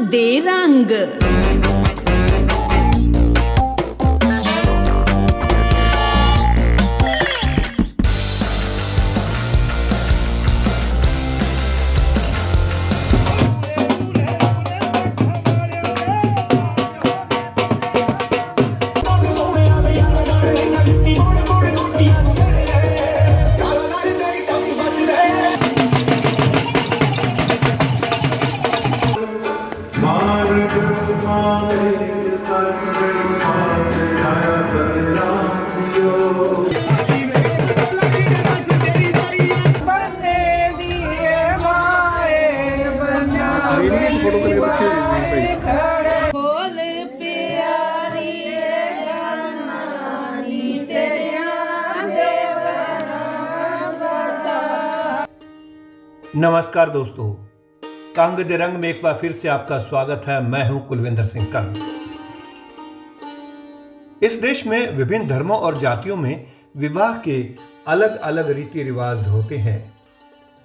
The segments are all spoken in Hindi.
दे रंग। नमस्कार दोस्तों, कंग दे रंग में एक बार फिर से आपका स्वागत है। मैं हूं कुलविंदर सिंह कंग। इस देश में विभिन्न धर्मों और जातियों में विवाह के अलग अलग रीति रिवाज होते हैं।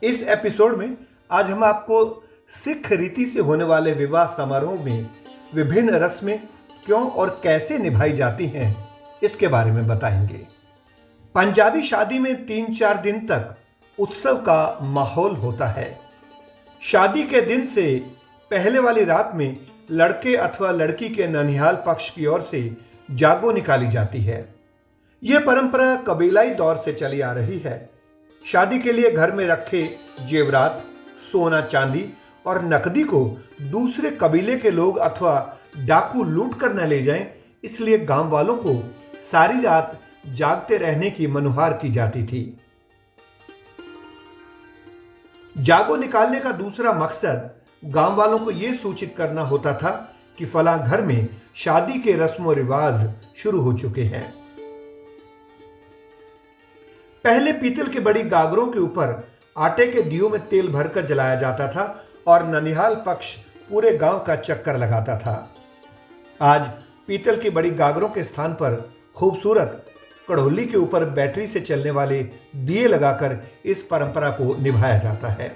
इस एपिसोड में आज हम आपको सिख रीति से होने वाले विवाह समारोह में विभिन्न रस्में क्यों और कैसे निभाई जाती हैं इसके बारे में बताएंगे। पंजाबी शादी में 3-4 दिन तक उत्सव का माहौल होता है। शादी के दिन से पहले वाली रात में लड़के अथवा लड़की के ननिहाल पक्ष की ओर से जागो निकाली जाती है। यह परंपरा कबीलाई दौर से चली आ रही है। शादी के लिए घर में रखे जेवरात, सोना चांदी और नकदी को दूसरे कबीले के लोग अथवा डाकू लूट कर न ले जाएं, इसलिए गांव वालों को सारी रात जागते रहने की मनुहार की जाती थी। जागो निकालने का दूसरा मकसद गांव वालों को यह सूचित करना होता था कि फलां घर में शादी के रस्मों रिवाज शुरू हो चुके हैं। पहले पीतल के बड़ी गागरों के ऊपर आटे के दियों में तेल भरकर जलाया जाता था और ननिहाल पक्ष पूरे गांव का चक्कर लगाता था। आज पीतल की बड़ी गागरों के स्थान पर खूबसूरत कढ़ोली के ऊपर बैटरी से चलने वाले दिए लगाकर इस परंपरा को निभाया जाता है।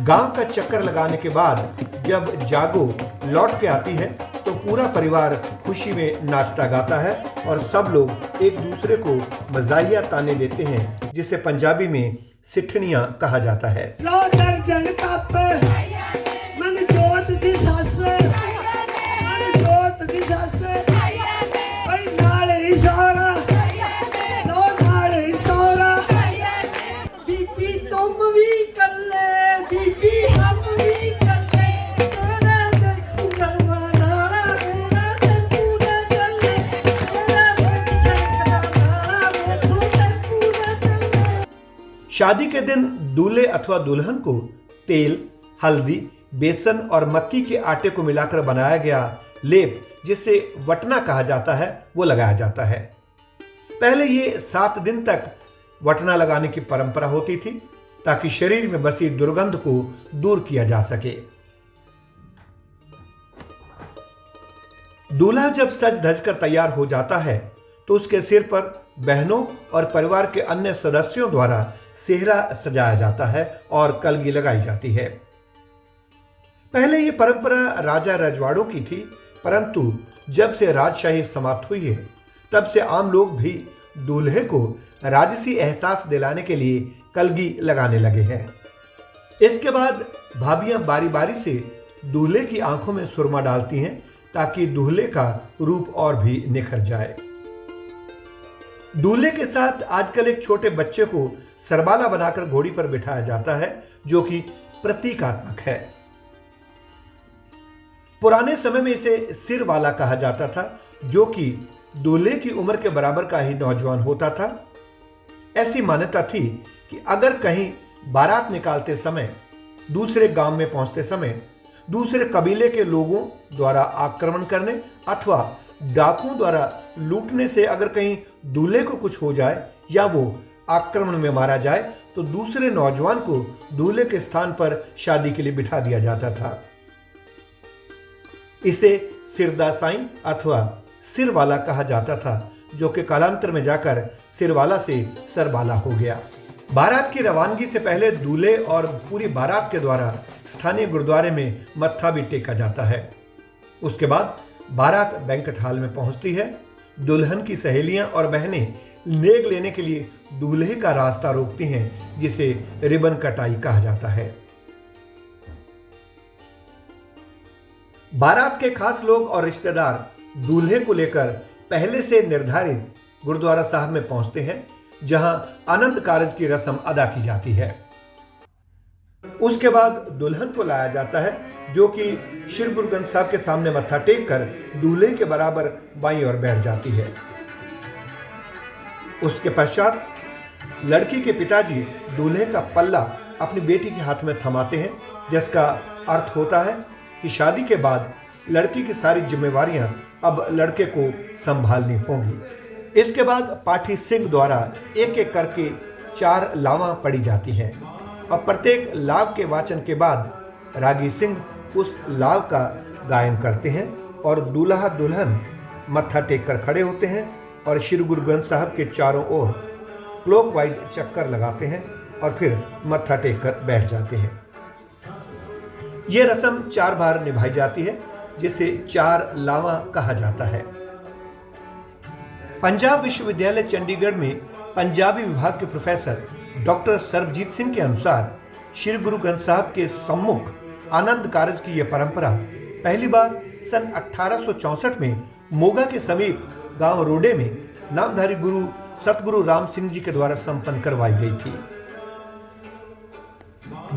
गांव का चक्कर लगाने के बाद जब जागो लौट के आती है तो पूरा परिवार खुशी में नाचता गाता है और सब लोग एक दूसरे को मज़ाहिया ताने देते हैं, जिसे पंजाबी में सिठनियां कहा जाता है। लो दर्जन कप मन जोत दी सस, मन जोत दी सस, ओए नाल ही सारा, लो नाल ही सारा, बीबी तुम भी कल्ले, बीबी हम भी कल्ले, तेरा दिल करवाना मेरा दिल पूरा कल्ले, तेरा दिल सरकराना मैं तू दिल पूरा कल्ले। शादी के दिन दूल्हे अथवा दुल्हन को तेल, हल्दी, बेसन और मक्की के आटे को मिलाकर बनाया गया लेप, जिसे वटना कहा जाता है, वो लगाया जाता है। पहले ये 7 दिन तक वटना लगाने की परंपरा होती थी ताकि शरीर में बसी दुर्गंध को दूर किया जा सके। दूल्हा जब सज धज कर तैयार हो जाता है तो उसके सिर पर बहनों और परिवार के अन्य सदस्यों द्वारा सेहरा सजाया जाता है और कलगी लगाई जाती है। पहले यह परंपरा राजा रजवाड़ों की थी, परंतु जब से राजशाही समाप्त हुई है तब से आम लोग भी दूल्हे को राजसी एहसास दिलाने के लिए कलगी लगाने लगे हैं। इसके बाद भाभियां बारी बारी से दूल्हे की आंखों में सुरमा डालती हैं ताकि दूल्हे का रूप और भी निखर जाए। दूल्हे के साथ आजकल एक छोटे बच्चे को सरबाला बनाकर घोड़ी पर बिठाया जाता है, जो कि प्रतीकात्मक है। पुराने समय में इसे सिर वाला कहा जाता था, जो कि दूल्हे की उम्र के बराबर का ही नौजवान होता था। ऐसी मान्यता थी कि अगर कहीं बारात निकालते समय, दूसरे गांव में पहुंचते समय दूसरे कबीले के लोगों द्वारा आक्रमण करने अथवा डाकुओं द्वारा लूटने से अगर कहीं दूल्हे को कुछ हो जाए या वो आक्रमण में मारा जाए, तो दूसरे नौजवान को दूल्हे के स्थान पर शादी के लिए बिठा दिया जाता था। इसे सिरदासाई अथवा सिरवाला कहा जाता था, जो कि कालांतर में जाकर सिरवाला से सरबाला हो गया। बारात की रवानगी से पहले दूल्हे और पूरी बारात के द्वारा स्थानीय गुरुद्वारे में मत्था भी टेका जाता है। उसके बाद बारात बैंक्वेट हॉल में पहुंचती है। दुल्हन की सहेलियां और बहनें नेग लेने के लिए दूल्हे का रास्ता रोकती हैं, जिसे रिबन कटाई कहा जाता है। बारात के खास लोग और रिश्तेदार दूल्हे को लेकर पहले से निर्धारित गुरुद्वारा साहब में पहुंचते हैं, जहां आनंद कारज की रस्म अदा की जाती है। उसके बाद दुल्हन को लाया जाता है, जो कि श्री गुरु ग्रंथ साहब के सामने मत्था टेक कर दूल्हे के बराबर बाईं ओर बैठ जाती है। उसके पश्चात लड़की के पिताजी दूल्हे का पल्ला अपनी बेटी के हाथ में थमाते हैं, जिसका अर्थ होता है कि शादी के बाद लड़की की सारी जिम्मेवारियां अब लड़के को संभालनी होंगी। इसके बाद पाठी सिंह द्वारा एक एक करके 4 लावां पड़ी जाती हैं और प्रत्येक लाव के वाचन के बाद रागी सिंह उस लाव का गायन करते हैं और दूल्हा दुल्हन मत्था टेक कर खड़े होते हैं और श्री गुरु ग्रंथ साहब के चारों ओर क्लॉकवाइज चक्कर लगाते हैं और फिर मत्था टेक कर बैठ जाते हैं। यह रस्म 4 बार निभाई जाती है, जिसे 4 लावा कहा जाता है। पंजाब विश्वविद्यालय चंडीगढ़ में पंजाबी विभाग के प्रोफेसर डॉक्टर सरबजीत सिंह के अनुसार श्री गुरु ग्रंथ साहब के सम्मुख आनंद कारज की यह परंपरा पहली बार सन 1864 में मोगा के समीप गांव रोडे में नामधारी गुरु सतगुरु राम सिंह जी के द्वारा संपन्न करवाई गई थी।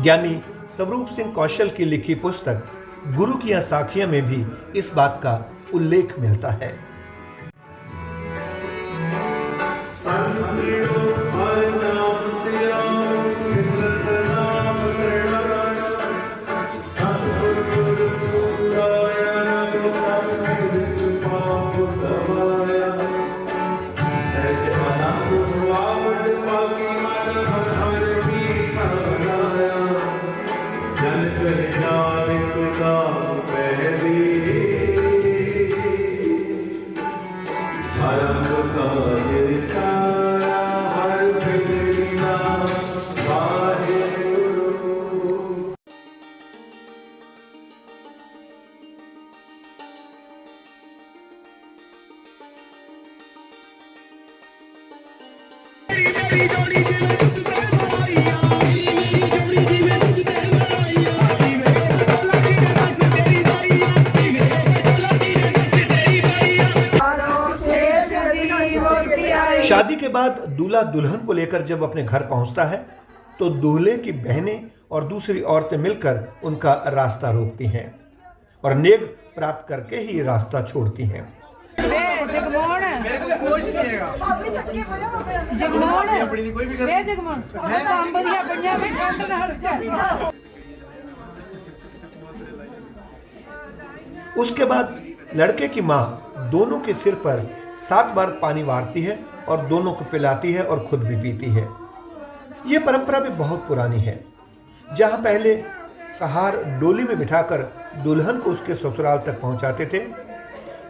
ज्ञानी स्वरूप सिंह कौशल की लिखी पुस्तक गुरु की साखियां में भी इस बात का उल्लेख मिलता है। शादी के बाद दूल्हा दुल्हन को लेकर जब अपने घर पहुंचता है, तो दूल्हे की बहनें और दूसरी औरतें मिलकर उनका रास्ता रोकती हैं और नेग प्राप्त करके ही रास्ता छोड़ती हैं। उसके बाद लड़के की मां दोनों के सिर पर 7 बार पानी वारती है और दोनों को पिलाती है और खुद भी पीती है। यह परंपरा भी बहुत पुरानी है, जहां पहले कहार डोली में बिठाकर दुल्हन को उसके ससुराल तक पहुंचाते थे।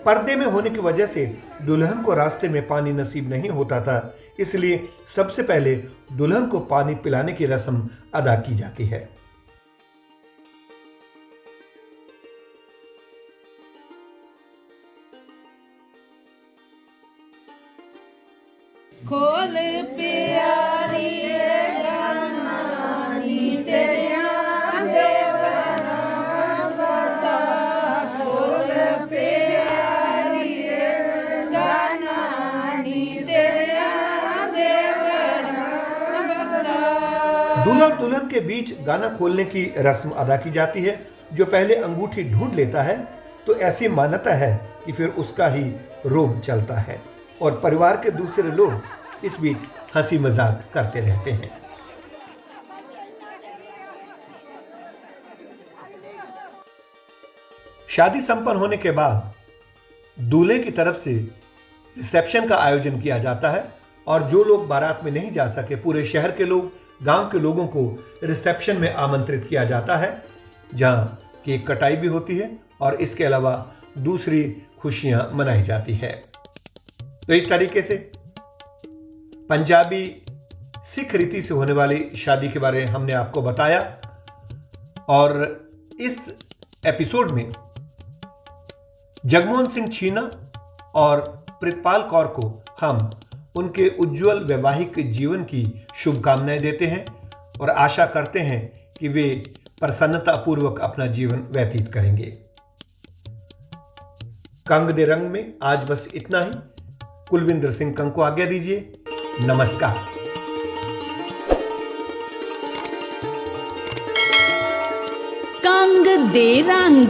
पर्दे में होने की वजह से दुल्हन को रास्ते में पानी नसीब नहीं होता था, इसलिए सबसे पहले दुल्हन को पानी पिलाने की रस्म अदा की जाती है। खोल प्यारी गानी तेरिया देवरा बता, खोल प्यारी गानी तेरिया देवरा बता। दूल्हा दुल्हन के बीच गाना खोलने की रस्म अदा की जाती है, जो पहले अंगूठी ढूंढ लेता है तो ऐसी मान्यता है कि फिर उसका ही रोग चलता है और परिवार के दूसरे लोग इस बीच हंसी मजाक करते रहते हैं। शादी संपन्न होने के बाद दूल्हे की तरफ से रिसेप्शन का आयोजन किया जाता है और जो लोग बारात में नहीं जा सके, पूरे शहर के लोग, गांव के लोगों को रिसेप्शन में आमंत्रित किया जाता है, जहां केक कटाई भी होती है और इसके अलावा दूसरी खुशियां मनाई जाती है। तो इस तरीके से पंजाबी सिख रीति से होने वाली शादी के बारे में हमने आपको बताया और इस एपिसोड में जगमोहन सिंह छीना और प्रितपाल कौर को हम उनके उज्जवल वैवाहिक जीवन की शुभकामनाएं देते हैं और आशा करते हैं कि वे प्रसन्नतापूर्वक अपना जीवन व्यतीत करेंगे। कंग दे रंग में आज बस इतना ही। कुलविंदर सिंह कंग को आज्ञा दीजिए। नमस्कार। कंग दे रंग।